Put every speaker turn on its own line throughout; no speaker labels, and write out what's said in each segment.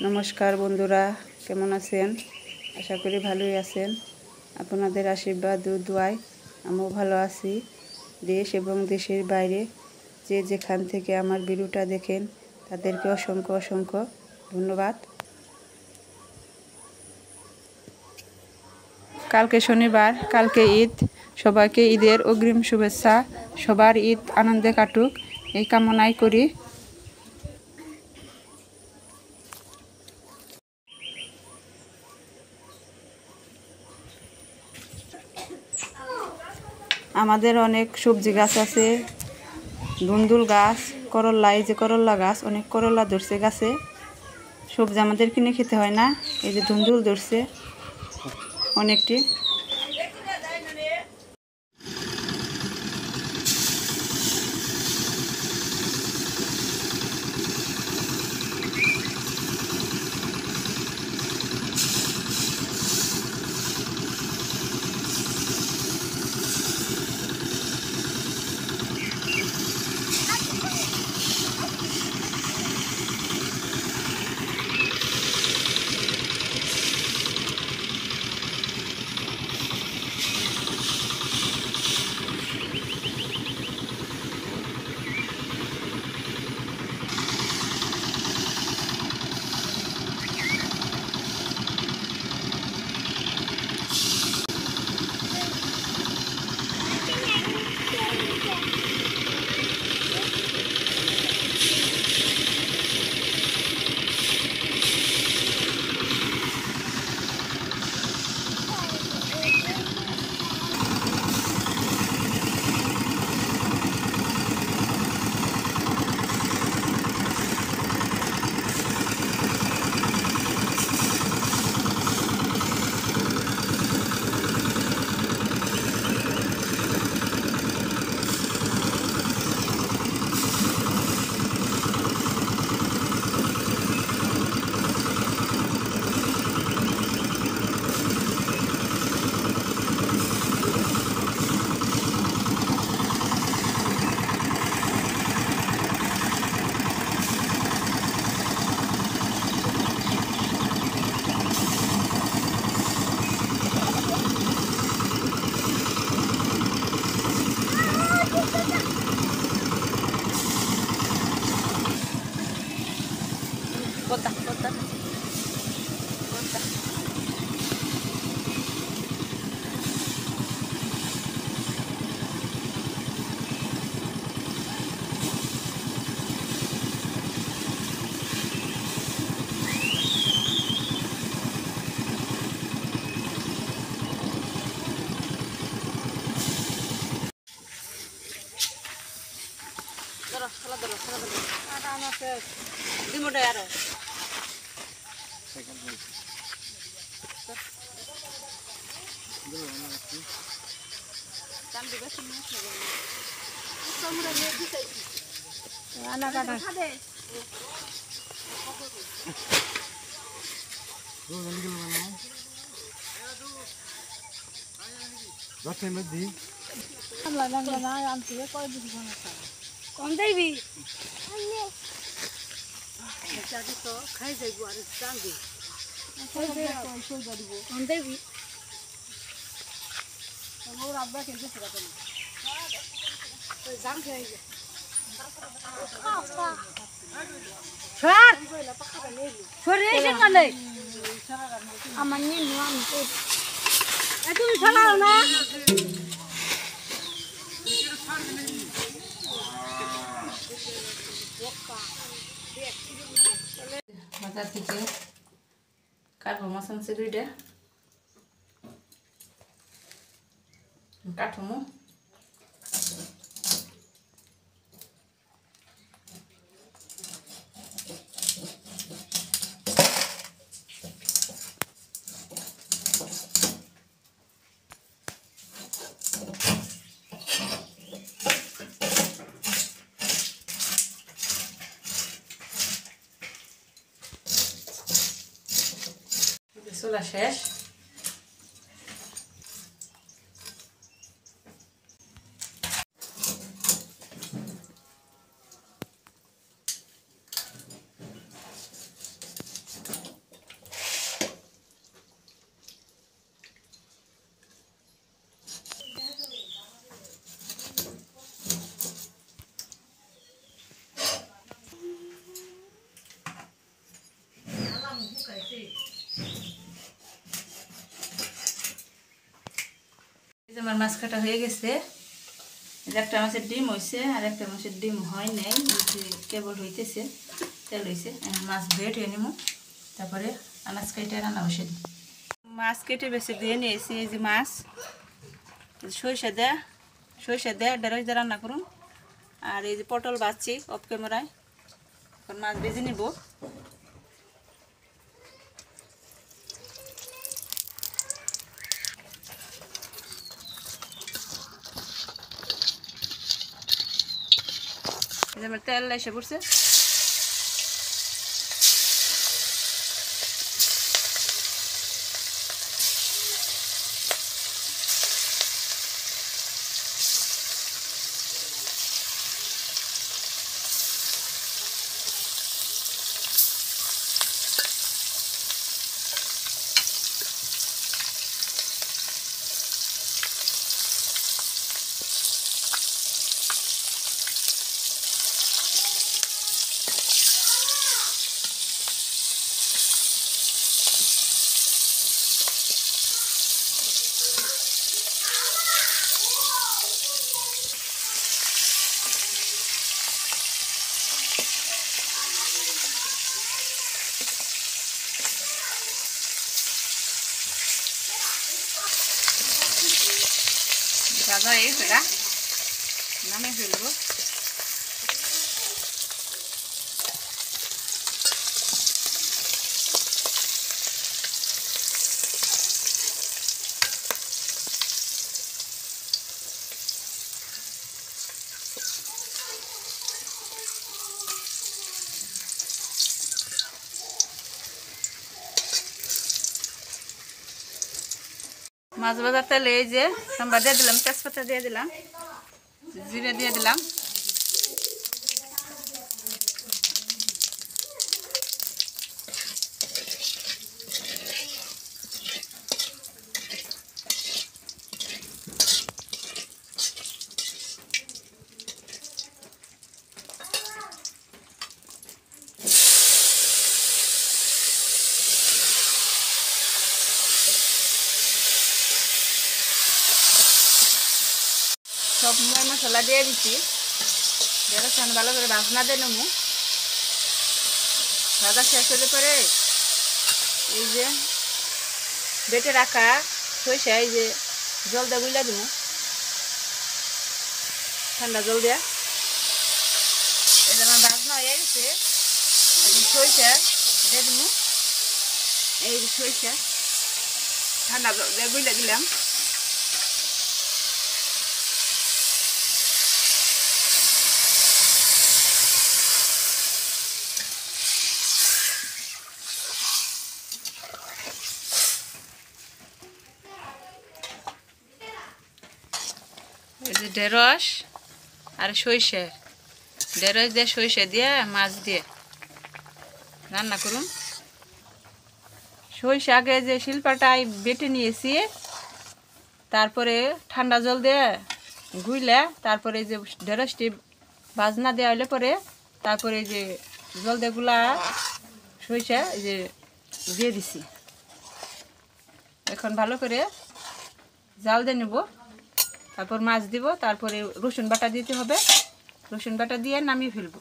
নমস্কার বন্ধুরা, কেমন আছেন? আশা করি ভালোই আছেন। আপনাদের আশীর্বাদ ও দোয়ায় আমিও ভালো আছি। দেশ এবং দেশের বাইরে যে যেখান থেকে আমার ভিডিওটা দেখেন তাদেরকে অসংখ্য অসংখ্য ধন্যবাদ। কালকে শনিবার, কালকে ঈদ। সবাইকে ঈদের অগ্রিম শুভেচ্ছা। সবার ঈদ আনন্দে কাটুক এই কামনাই করি। আমাদের অনেক সবজি গাছ আছে, ধুন্দুল গাছ, করল্লা, এই যে করল্লা গাছ, অনেক করল্লা ধরছে গাছে। সবজি আমাদের কিনে খেতে হয় না। এই যে ধুন্দুল ধরছে অনেকটি। Kota, kota, kota. Doro, salah doro, salah doro. Ada anak saya. Di mana ya? Second one. Kan juga semua. Semua ada di sini. Anak-anak. Baca lagi. Lama-lama anti ya kau di sana. Kau dewi. Jadi tu, khai jadi buat canggih. Kau dewi. Kamu rabba kerja sudah tu. Jam khai. Sir. Sorry, sih kan deh. Amannya nuam tu. Itu salah na. বাজার থেকে কাঠো মাছ আনছে দুইটা, কাঠমো চুলা শেষ। আমার মাছ কাটা হয়ে গেছে। একটা মাছের ডিম হয়েছে আর একটা মাছের ডিম হয় নাই, কেবল হইতেছে, তেল হয়েছে। মাছ বেট হয়ে নিব, তারপরে আনাজ কেটে রান্না বসে দিই। মাছ কেটে বেছে দিয়ে নিয়েছি। এই যে মাছ সরিষা দেয়া ঢেঁড়স দিয়ে রান্না করুন। আর এই যে পটল ভাজছি অফ ক্যামেরায়। এখন মাছ ভেজে নিব। আমার তেল এসে পড়ছে। ভাজা হয়ে গেছে, নামে ফেলবো। মাছ ভাজার তেলে এই যে সম্বার দিয়ে দিলাম, তেজপাতা দিয়ে দিলাম, জিরে দিয়ে দিলাম। সব মশলা দিয়ে দিচ্ছি। ঢেঁড়স ভালো করে বাসনা দিয়ে নেবো। ভাজা শেষ হতে পরে এই যে বেটে রাখা সরিষা এই যে জল দিয়ে গুলা দেবো, ঠান্ডা জল দিয়া। এই যে আমার বাসনা হয়ে গেছে। এখন সরিষা দিয়ে দেবো। এই যে সরিষা ঠান্ডা জল দিয়ে গুলা দিলাম। এই যে ঢেঁড়স আর সরিষা, ঢেঁড়স দিয়ে সরিষা দিয়ে মাছ দিয়ে রান্না করুন। সরিষা আগে যে শিল্পাটাই বেটে নিয়েছি, তারপরে ঠান্ডা জল দিয়ে গুইলে, তারপরে যে ঢেঁড়সটি ভাজনা দেওয়া হলে পরে তারপরে যে জল দিয়ে গুলা সরিষা এই যে দিয়ে দিছি। এখন ভালো করে জাল দিয়ে নেব, তারপর মাছ দিব, তারপরে রসুন বাটা দিতে হবে। রসুন বাটা দিয়ে নামিয়ে ফেলবো।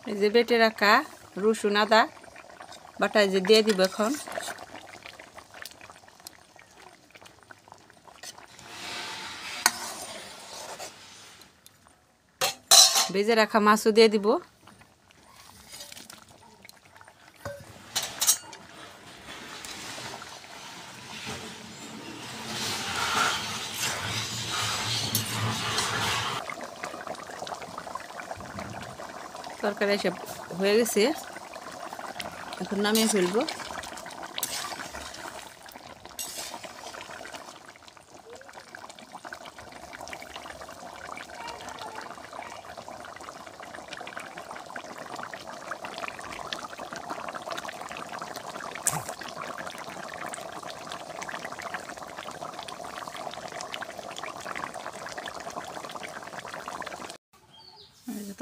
এই যে বেটে রাখা রসুন আদা বাটা যে দিয়ে দিব। এখন ভেজে রাখা মাছও দিয়ে দিব। তরকারি সব হয়ে গেছে, এখন নামিয়ে ফেলবো।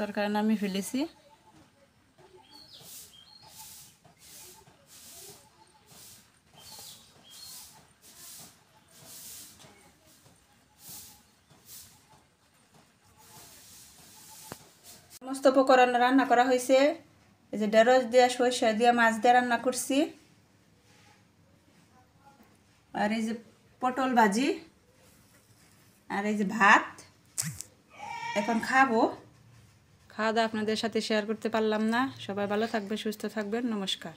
তরকারি নামিয়ে ফেলেছি। সমস্ত উপকরণ রান্না করা হয়েছে। এই যে ঢেঁড়স দিয়ে সরিষা দিয়ে মাছ দিয়ে রান্না করছি, আর এই যে পটল ভাজি, আর এই যে ভাত। এখন খাবো। খাওয়া দাওয়া আপনাদের সাথে শেয়ার করতে পারলাম না। সবাই ভালো থাকবেন, সুস্থ থাকবেন। নমস্কার।